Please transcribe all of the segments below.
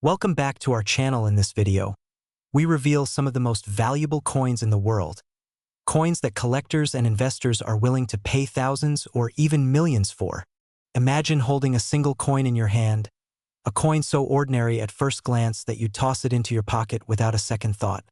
Welcome back to our channel. In this video, we reveal some of the most valuable coins in the world, coins that collectors and investors are willing to pay thousands or even millions for. Imagine holding a single coin in your hand, a coin so ordinary at first glance that you'd toss it into your pocket without a second thought.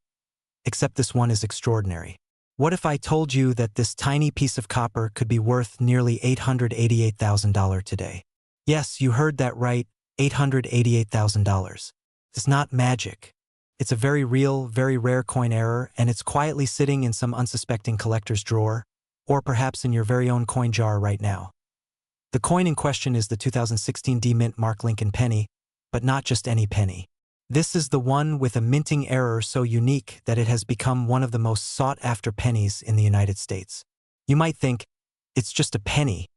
Except this one is extraordinary. What if I told you that this tiny piece of copper could be worth nearly $888,000 today? Yes, you heard that right. $888,000. It's not magic. It's a very real, very rare coin error, and it's quietly sitting in some unsuspecting collector's drawer, or perhaps in your very own coin jar right now. The coin in question is the 2016 D-Mint Mark Lincoln penny, but not just any penny. This is the one with a minting error so unique that it has become one of the most sought-after pennies in the United States. You might think, it's just a penny.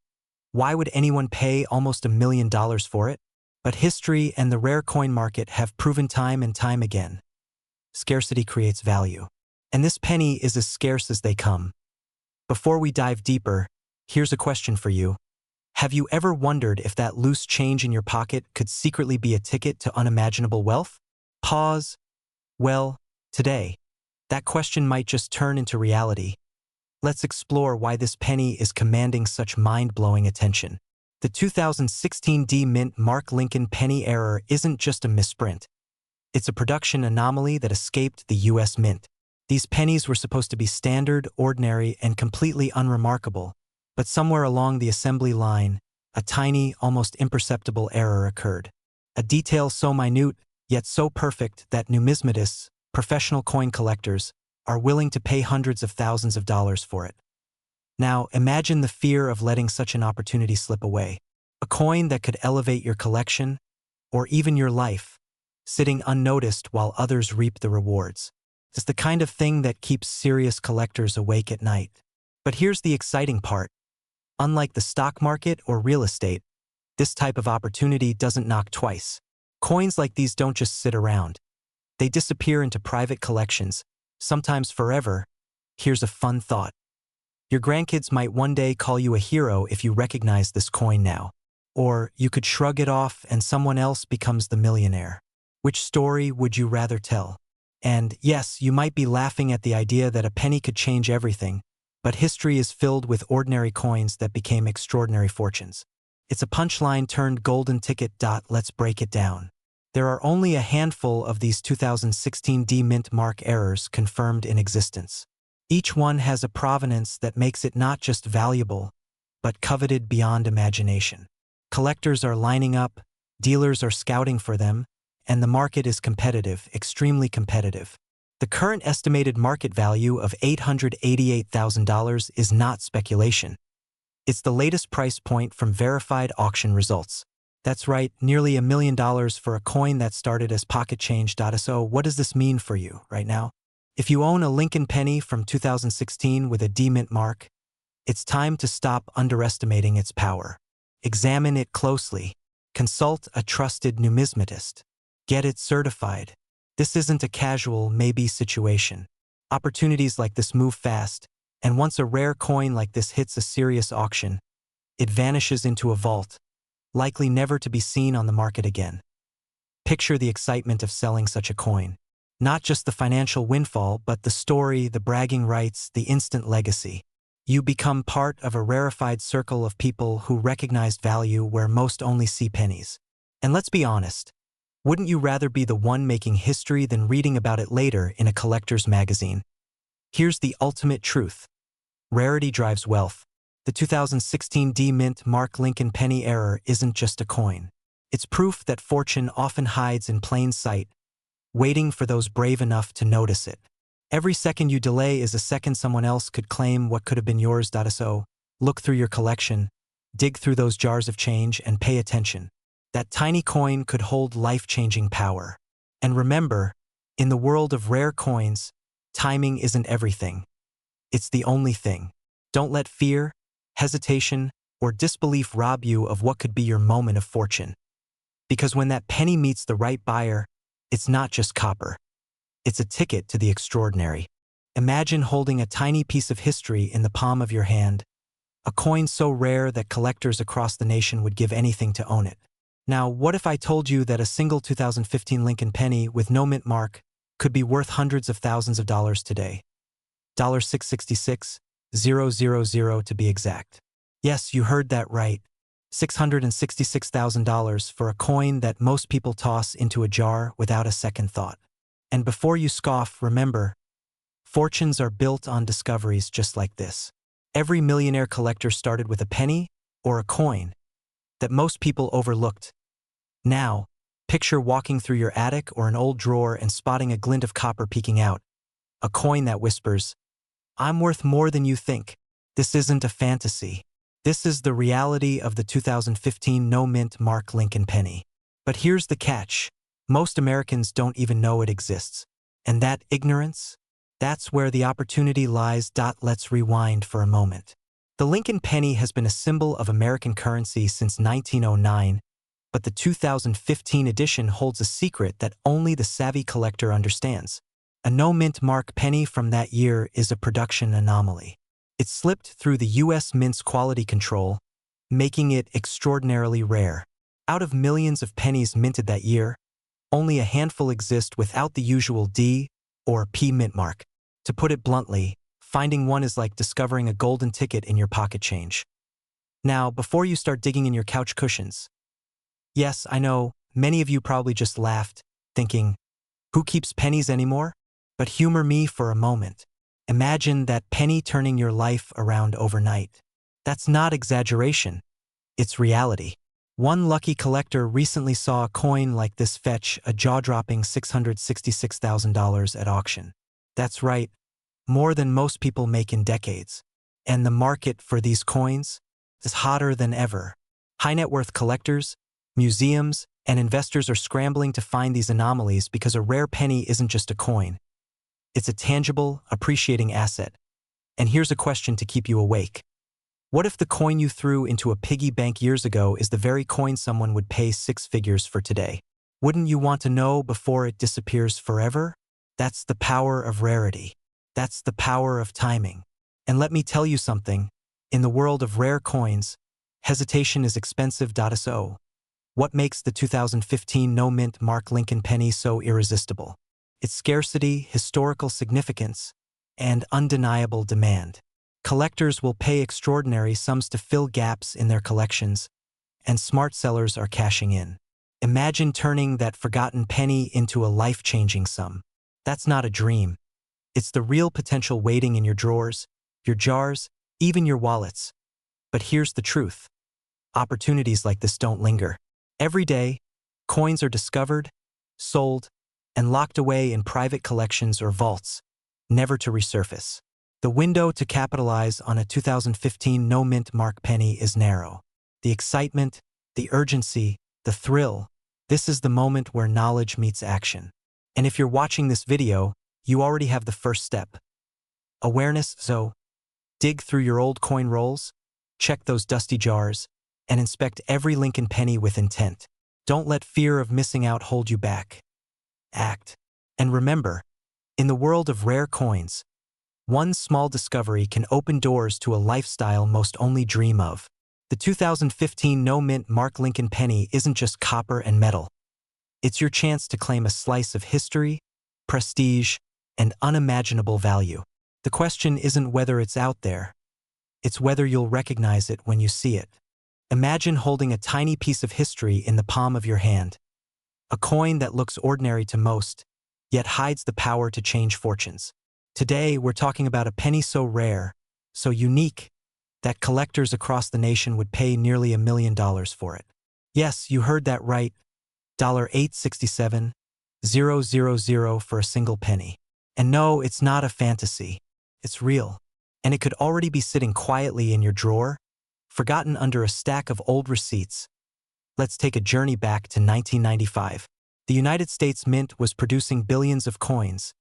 Why would anyone pay almost $1 million for it? But history and the rare coin market have proven time and time again. Scarcity creates value. And this penny is as scarce as they come. Before we dive deeper, here's a question for you. Have you ever wondered if that loose change in your pocket could secretly be a ticket to unimaginable wealth? Pause. Well, today, that question might just turn into reality. Let's explore why this penny is commanding such mind-blowing attention. The 2016 D-Mint Mark Lincoln penny error isn't just a misprint. It's a production anomaly that escaped the U.S. Mint. These pennies were supposed to be standard, ordinary, and completely unremarkable, but somewhere along the assembly line, a tiny, almost imperceptible error occurred. A detail so minute, yet so perfect that numismatists, professional coin collectors, are willing to pay hundreds of thousands of dollars for it. Now, imagine the fear of letting such an opportunity slip away. A coin that could elevate your collection, or even your life, sitting unnoticed while others reap the rewards. It's the kind of thing that keeps serious collectors awake at night. But here's the exciting part. Unlike the stock market or real estate, this type of opportunity doesn't knock twice. Coins like these don't just sit around. They disappear into private collections, sometimes forever. Here's a fun thought. Your grandkids might one day call you a hero if you recognize this coin now. Or you could shrug it off and someone else becomes the millionaire. Which story would you rather tell? And yes, you might be laughing at the idea that a penny could change everything, but history is filled with ordinary coins that became extraordinary fortunes. It's a punchline turned golden ticket. Let's break it down. There are only a handful of these 2016 D-Mint Mark errors confirmed in existence. Each one has a provenance that makes it not just valuable, but coveted beyond imagination. Collectors are lining up, dealers are scouting for them, and the market is competitive, extremely competitive. The current estimated market value of $888,000 is not speculation. It's the latest price point from verified auction results. That's right, nearly $1 million for a coin that started as pocket change. So what does this mean for you right now? If you own a Lincoln penny from 2016 with a D-Mint mark, it's time to stop underestimating its power. Examine it closely. Consult a trusted numismatist. Get it certified. This isn't a casual maybe situation. Opportunities like this move fast, and once a rare coin like this hits a serious auction, it vanishes into a vault, likely never to be seen on the market again. Picture the excitement of selling such a coin. Not just the financial windfall, but the story, the bragging rights, the instant legacy. You become part of a rarefied circle of people who recognize value where most only see pennies. And let's be honest, wouldn't you rather be the one making history than reading about it later in a collector's magazine? Here's the ultimate truth. Rarity drives wealth. The 2016 D-Mint Mark Lincoln penny error isn't just a coin. It's proof that fortune often hides in plain sight, waiting for those brave enough to notice it. Every second you delay is a second someone else could claim what could have been yours. So, look through your collection, dig through those jars of change, and pay attention. That tiny coin could hold life-changing power. And remember, in the world of rare coins, timing isn't everything. It's the only thing. Don't let fear, hesitation, or disbelief rob you of what could be your moment of fortune. Because when that penny meets the right buyer, it's not just copper. It's a ticket to the extraordinary. Imagine holding a tiny piece of history in the palm of your hand, a coin so rare that collectors across the nation would give anything to own it. Now, what if I told you that a single 2015 Lincoln penny with no mint mark could be worth hundreds of thousands of dollars today? $666,000 to be exact. Yes, you heard that right. $666,000 for a coin that most people toss into a jar without a second thought. And before you scoff, remember, fortunes are built on discoveries just like this. Every millionaire collector started with a penny or a coin that most people overlooked. Now, picture walking through your attic or an old drawer and spotting a glint of copper peeking out, a coin that whispers, "I'm worth more than you think." This isn't a fantasy. This is the reality of the 2015 no-mint mark Lincoln penny. But here's the catch. Most Americans don't even know it exists. And that ignorance? That's where the opportunity lies. Let's rewind for a moment. The Lincoln penny has been a symbol of American currency since 1909, but the 2015 edition holds a secret that only the savvy collector understands. A no-mint mark penny from that year is a production anomaly. It slipped through the U.S. Mint's quality control, making it extraordinarily rare. Out of millions of pennies minted that year, only a handful exist without the usual D or P mint mark. To put it bluntly, finding one is like discovering a golden ticket in your pocket change. Now, before you start digging in your couch cushions, yes, I know, many of you probably just laughed, thinking, who keeps pennies anymore? But humor me for a moment. Imagine that penny turning your life around overnight. That's not exaggeration. It's reality. One lucky collector recently saw a coin like this fetch a jaw-dropping $666,000 at auction. That's right, more than most people make in decades. And the market for these coins is hotter than ever. High-net-worth collectors, museums, and investors are scrambling to find these anomalies because a rare penny isn't just a coin. It's a tangible, appreciating asset. And here's a question to keep you awake. What if the coin you threw into a piggy bank years ago is the very coin someone would pay 6 figures for today? Wouldn't you want to know before it disappears forever? That's the power of rarity. That's the power of timing. And let me tell you something. In the world of rare coins, hesitation is expensive. So, what makes the 2015 no-mint mark Lincoln penny so irresistible? Its scarcity, historical significance, and undeniable demand. Collectors will pay extraordinary sums to fill gaps in their collections, and smart sellers are cashing in. Imagine turning that forgotten penny into a life-changing sum. That's not a dream. It's the real potential waiting in your drawers, your jars, even your wallets. But here's the truth. Opportunities like this don't linger. Every day, coins are discovered, sold, and locked away in private collections or vaults, never to resurface. The window to capitalize on a 2015 no-mint mark penny is narrow. The excitement, the urgency, the thrill, this is the moment where knowledge meets action. And if you're watching this video, you already have the first step. Awareness. So, dig through your old coin rolls, check those dusty jars, and inspect every Lincoln penny with intent. Don't let fear of missing out hold you back. Act. And remember, in the world of rare coins, one small discovery can open doors to a lifestyle most only dream of. The 2015 no-mint mark Lincoln penny isn't just copper and metal. It's your chance to claim a slice of history, prestige, and unimaginable value. The question isn't whether it's out there. It's whether you'll recognize it when you see it. Imagine holding a tiny piece of history in the palm of your hand. A coin that looks ordinary to most, yet hides the power to change fortunes. Today, we're talking about a penny so rare, so unique, that collectors across the nation would pay nearly $1 million for it. Yes, you heard that right, $867,000 for a single penny. And no, it's not a fantasy. It's real. And it could already be sitting quietly in your drawer, forgotten under a stack of old receipts. Let's take a journey back to 1995. The United States Mint was producing billions of coins,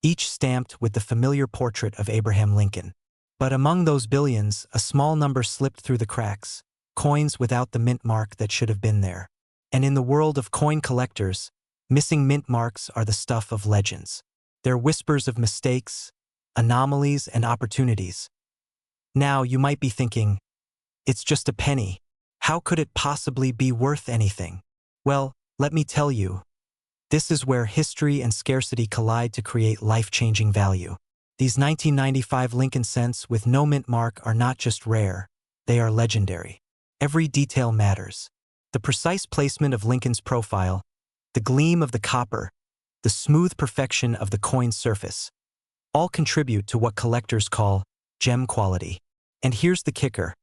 each stamped with the familiar portrait of Abraham Lincoln. But among those billions, a small number slipped through the cracks, coins without the mint mark that should have been there. And in the world of coin collectors, missing mint marks are the stuff of legends. They're whispers of mistakes, anomalies, and opportunities. Now, you might be thinking, it's just a penny. How could it possibly be worth anything? Well, let me tell you, this is where history and scarcity collide to create life-changing value. These 1995 Lincoln cents with no mint mark are not just rare, they are legendary. Every detail matters. The precise placement of Lincoln's profile, the gleam of the copper, the smooth perfection of the coin's surface, all contribute to what collectors call gem quality. And here's the kicker.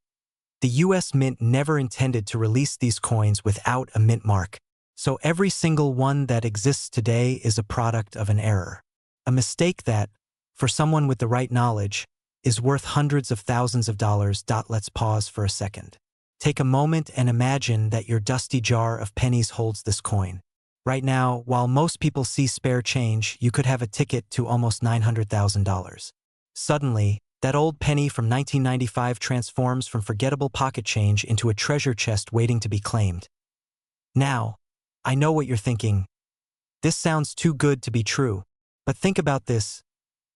The US Mint never intended to release these coins without a mint mark. So every single one that exists today is a product of an error. A mistake that, for someone with the right knowledge, is worth hundreds of thousands of dollars. Let's pause for a second. Take a moment and imagine that your dusty jar of pennies holds this coin. Right now, while most people see spare change, you could have a ticket to almost $900,000. Suddenly, that old penny from 1995 transforms from forgettable pocket change into a treasure chest waiting to be claimed. Now, I know what you're thinking. This sounds too good to be true. But think about this.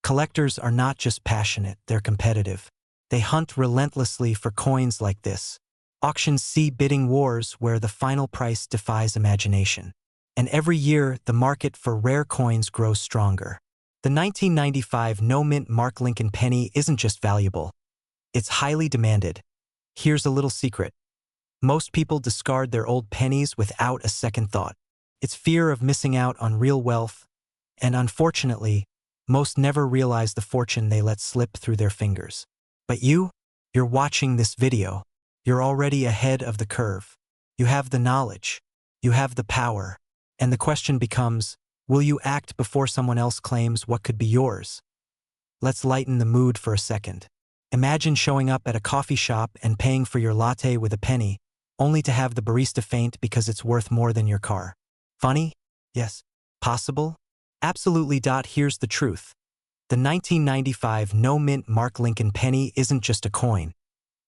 Collectors are not just passionate, they're competitive. They hunt relentlessly for coins like this. Auctions see bidding wars where the final price defies imagination. And every year, the market for rare coins grows stronger. The 1995 no-mint mark Lincoln penny isn't just valuable. It's highly demanded. Here's a little secret. Most people discard their old pennies without a second thought. It's fear of missing out on real wealth, and unfortunately, most never realize the fortune they let slip through their fingers. But you're watching this video. You're already ahead of the curve. You have the knowledge. You have the power. And the question becomes, will you act before someone else claims what could be yours? Let's lighten the mood for a second. Imagine showing up at a coffee shop and paying for your latte with a penny, only to have the barista faint because it's worth more than your car. Funny? Yes. Possible? Absolutely. Here's the truth. The 1995 no-mint mark Lincoln penny isn't just a coin.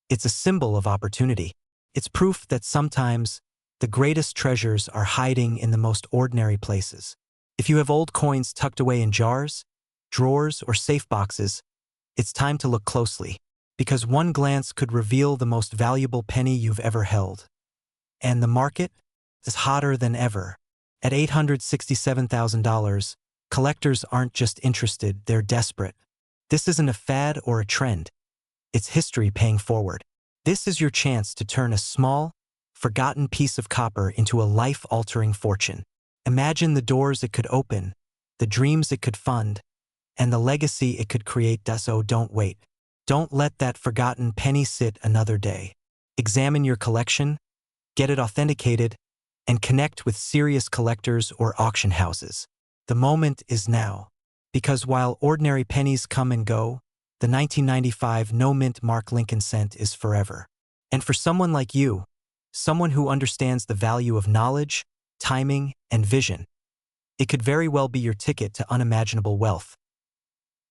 It's a symbol of opportunity. It's proof that sometimes the greatest treasures are hiding in the most ordinary places. If you have old coins tucked away in jars, drawers, or safe boxes, it's time to look closely, because one glance could reveal the most valuable penny you've ever held. And the market is hotter than ever. At $867,000, collectors aren't just interested, they're desperate. This isn't a fad or a trend. It's history paying forward. This is your chance to turn a small, forgotten piece of copper into a life-altering fortune. Imagine the doors it could open, the dreams it could fund, and the legacy it could create. So don't wait. Don't let that forgotten penny sit another day. Examine your collection, get it authenticated, and connect with serious collectors or auction houses. The moment is now. Because while ordinary pennies come and go, the 1995 no-mint mark Lincoln cent is forever. And for someone like you, someone who understands the value of knowledge, timing, and vision, it could very well be your ticket to unimaginable wealth.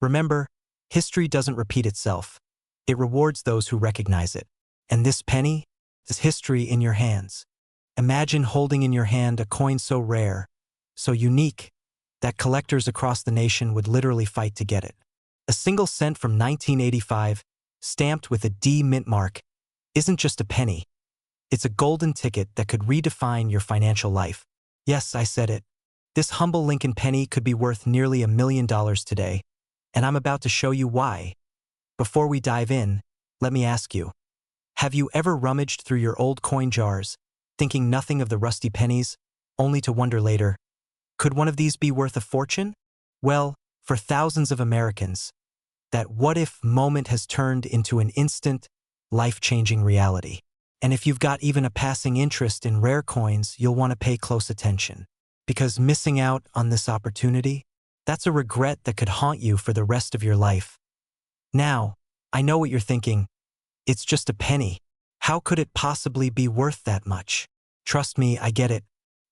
Remember, history doesn't repeat itself. It rewards those who recognize it. And this penny is history in your hands. Imagine holding in your hand a coin so rare, so unique, that collectors across the nation would literally fight to get it. A single cent from 1985, stamped with a D mint mark, isn't just a penny. It's a golden ticket that could redefine your financial life. Yes, I said it. This humble Lincoln penny could be worth nearly $1 million today, and I'm about to show you why. Before we dive in, let me ask you, have you ever rummaged through your old coin jars, thinking nothing of the rusty pennies, only to wonder later, could one of these be worth a fortune? Well, for thousands of Americans, that what-if moment has turned into an instant, life-changing reality. And if you've got even a passing interest in rare coins, you'll want to pay close attention. Because missing out on this opportunity, that's a regret that could haunt you for the rest of your life. Now, I know what you're thinking. It's just a penny. How could it possibly be worth that much? Trust me, I get it.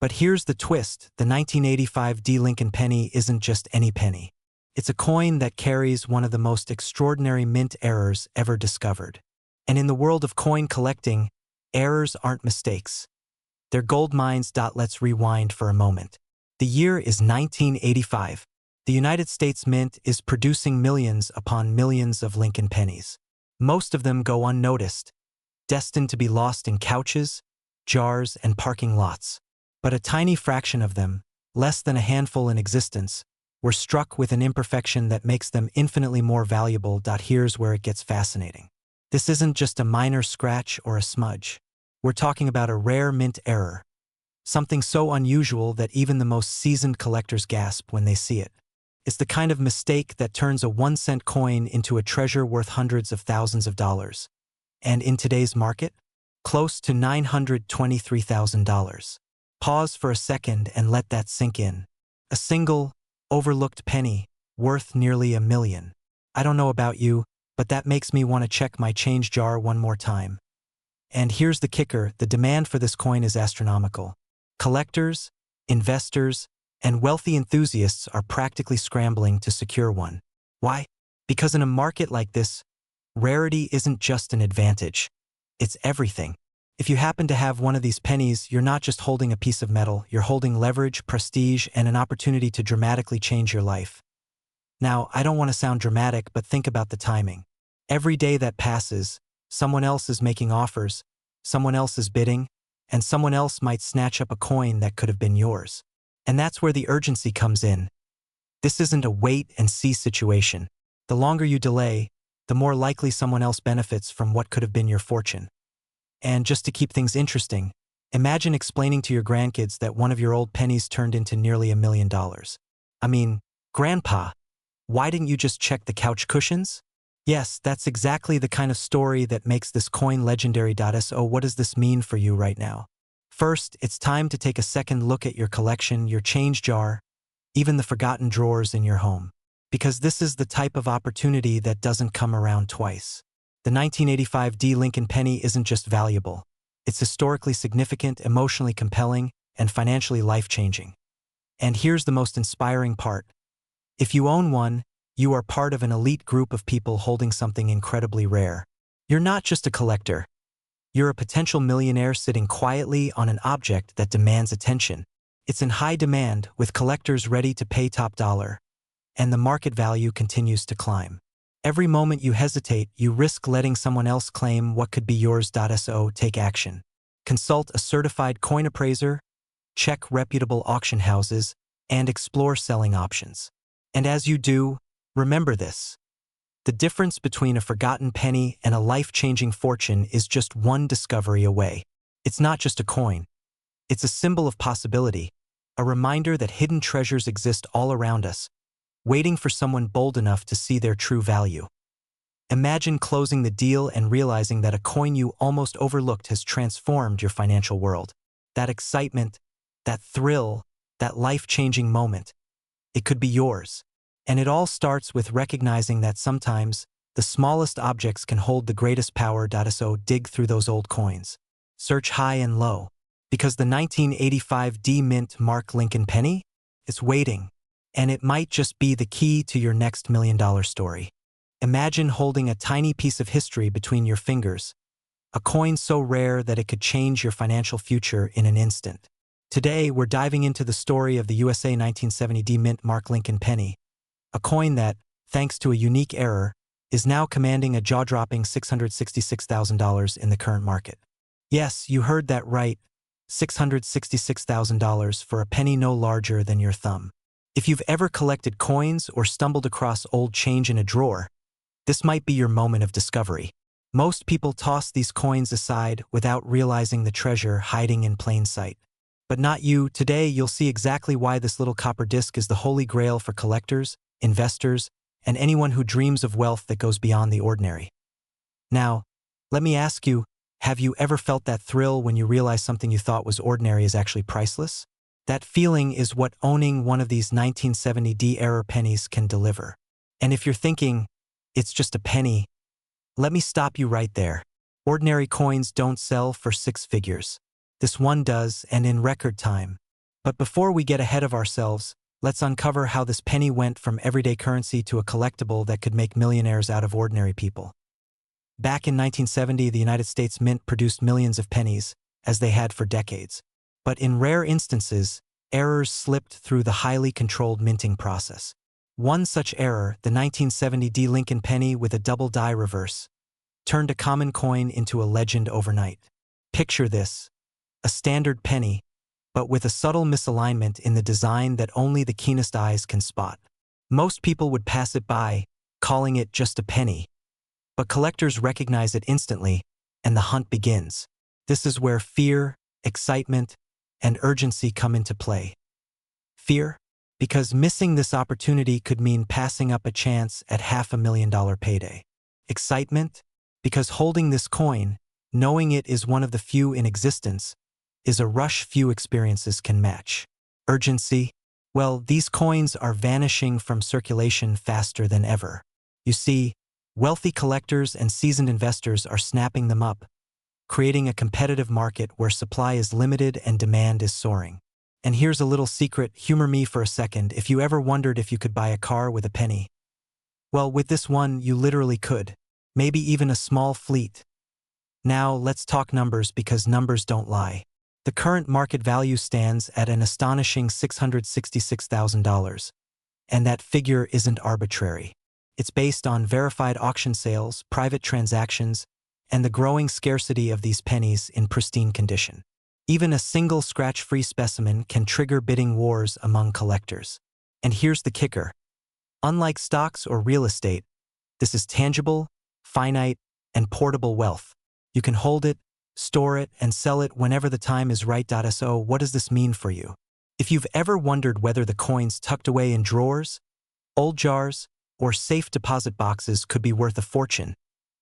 But here's the twist. The 1985 D Lincoln penny isn't just any penny. It's a coin that carries one of the most extraordinary mint errors ever discovered. And in the world of coin collecting, errors aren't mistakes. They're gold mines. Let's rewind for a moment. The year is 1985. The United States Mint is producing millions upon millions of Lincoln pennies. Most of them go unnoticed, destined to be lost in couches, jars, and parking lots. But a tiny fraction of them, less than a handful in existence, were struck with an imperfection that makes them infinitely more valuable. Here's where it gets fascinating. This isn't just a minor scratch or a smudge. We're talking about a rare mint error, something so unusual that even the most seasoned collectors gasp when they see it. It's the kind of mistake that turns a 1-cent coin into a treasure worth hundreds of thousands of dollars. And in today's market, close to $923,000. Pause for a second and let that sink in. A single, overlooked penny, worth nearly $1 million. I don't know about you, but that makes me want to check my change jar one more time. And here's the kicker: the demand for this coin is astronomical. Collectors, investors, and wealthy enthusiasts are practically scrambling to secure one. Why? Because in a market like this, rarity isn't just an advantage. It's everything. If you happen to have one of these pennies, you're not just holding a piece of metal, you're holding leverage, prestige, and an opportunity to dramatically change your life. Now, I don't want to sound dramatic, but think about the timing. Every day that passes, someone else is making offers, someone else is bidding, and someone else might snatch up a coin that could have been yours. And that's where the urgency comes in. This isn't a wait-and-see situation. The longer you delay, the more likely someone else benefits from what could have been your fortune. And just to keep things interesting, imagine explaining to your grandkids that one of your old pennies turned into nearly $1 million. I mean, Grandpa, why didn't you just check the couch cushions? Yes, that's exactly the kind of story that makes this coin legendary. So what does this mean for you right now? First, it's time to take a second look at your collection, your change jar, even the forgotten drawers in your home. Because this is the type of opportunity that doesn't come around twice. The 1985 D Lincoln penny isn't just valuable. It's historically significant, emotionally compelling, and financially life-changing. And here's the most inspiring part. If you own one, you are part of an elite group of people holding something incredibly rare. You're not just a collector. You're a potential millionaire sitting quietly on an object that demands attention. It's in high demand, with collectors ready to pay top dollar. And the market value continues to climb. Every moment you hesitate, you risk letting someone else claim what could be yours. So take action. Consult a certified coin appraiser, check reputable auction houses, and explore selling options. And as you do, remember this: the difference between a forgotten penny and a life-changing fortune is just one discovery away. It's not just a coin. It's a symbol of possibility, a reminder that hidden treasures exist all around us, waiting for someone bold enough to see their true value. Imagine closing the deal and realizing that a coin you almost overlooked has transformed your financial world. That excitement, that thrill, that life-changing moment, it could be yours. And it all starts with recognizing that sometimes the smallest objects can hold the greatest power. So dig through those old coins. Search high and low. Because the 1985 D Mint Mark Lincoln penny is waiting. And it might just be the key to your next $1 million story. Imagine holding a tiny piece of history between your fingers, a coin so rare that it could change your financial future in an instant. Today, we're diving into the story of the USA 1970 D Mint Mark Lincoln penny, a coin that, thanks to a unique error, is now commanding a jaw-dropping $666,000 in the current market. Yes, you heard that right, $666,000 for a penny no larger than your thumb. If you've ever collected coins or stumbled across old change in a drawer, this might be your moment of discovery. Most people toss these coins aside without realizing the treasure hiding in plain sight. But not you. Today, you'll see exactly why this little copper disc is the holy grail for collectors, investors, and anyone who dreams of wealth that goes beyond the ordinary. Now, let me ask you, have you ever felt that thrill when you realize something you thought was ordinary is actually priceless? That feeling is what owning one of these 1970 D-era pennies can deliver. And if you're thinking, it's just a penny, let me stop you right there. Ordinary coins don't sell for six figures. This one does, and in record time. But before we get ahead of ourselves, let's uncover how this penny went from everyday currency to a collectible that could make millionaires out of ordinary people. Back in 1970, the United States Mint produced millions of pennies, as they had for decades. But in rare instances, errors slipped through the highly controlled minting process. One such error, the 1970 D Lincoln penny with a double die reverse, turned a common coin into a legend overnight. Picture this: a standard penny, but with a subtle misalignment in the design that only the keenest eyes can spot. Most people would pass it by, calling it just a penny, but collectors recognize it instantly, and the hunt begins. This is where fear, excitement, and urgency come into play. Fear, because missing this opportunity could mean passing up a chance at $500,000 payday. Excitement, because holding this coin, knowing it is one of the few in existence, is a rush few experiences can match. Urgency, well, these coins are vanishing from circulation faster than ever. You see, wealthy collectors and seasoned investors are snapping them up, creating a competitive market where supply is limited and demand is soaring. And here's a little secret, humor me for a second, if you ever wondered if you could buy a car with a penny. Well, with this one, you literally could. Maybe even a small fleet. Now, let's talk numbers because numbers don't lie. The current market value stands at an astonishing $666,000. And that figure isn't arbitrary. It's based on verified auction sales, private transactions, and the growing scarcity of these pennies in pristine condition. Even a single scratch-free specimen can trigger bidding wars among collectors. And here's the kicker. Unlike stocks or real estate, this is tangible, finite, and portable wealth. You can hold it, store it, and sell it whenever the time is right. So, what does this mean for you? If you've ever wondered whether the coins tucked away in drawers, old jars, or safe deposit boxes could be worth a fortune,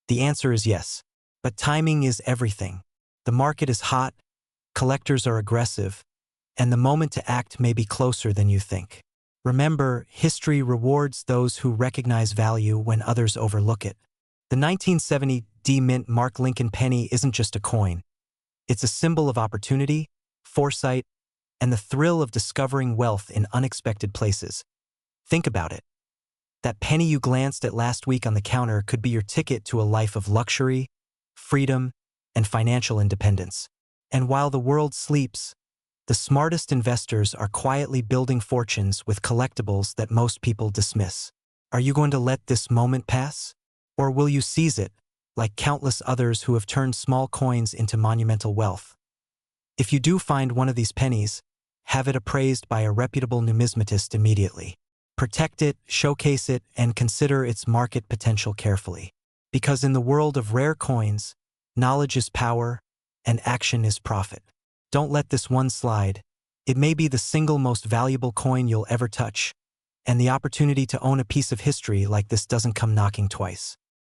the answer is yes. But timing is everything. The market is hot, collectors are aggressive, and the moment to act may be closer than you think. Remember, history rewards those who recognize value when others overlook it. The 1970 D Mint Mark Lincoln penny isn't just a coin. It's a symbol of opportunity, foresight, and the thrill of discovering wealth in unexpected places. Think about it. That penny you glanced at last week on the counter could be your ticket to a life of luxury, freedom, and financial independence. And while the world sleeps, the smartest investors are quietly building fortunes with collectibles that most people dismiss. Are you going to let this moment pass? Or will you seize it, like countless others who have turned small coins into monumental wealth? If you do find one of these pennies, have it appraised by a reputable numismatist immediately. Protect it, showcase it, and consider its market potential carefully. Because in the world of rare coins, knowledge is power, and action is profit. Don't let this one slide. It may be the single most valuable coin you'll ever touch, and the opportunity to own a piece of history like this doesn't come knocking twice.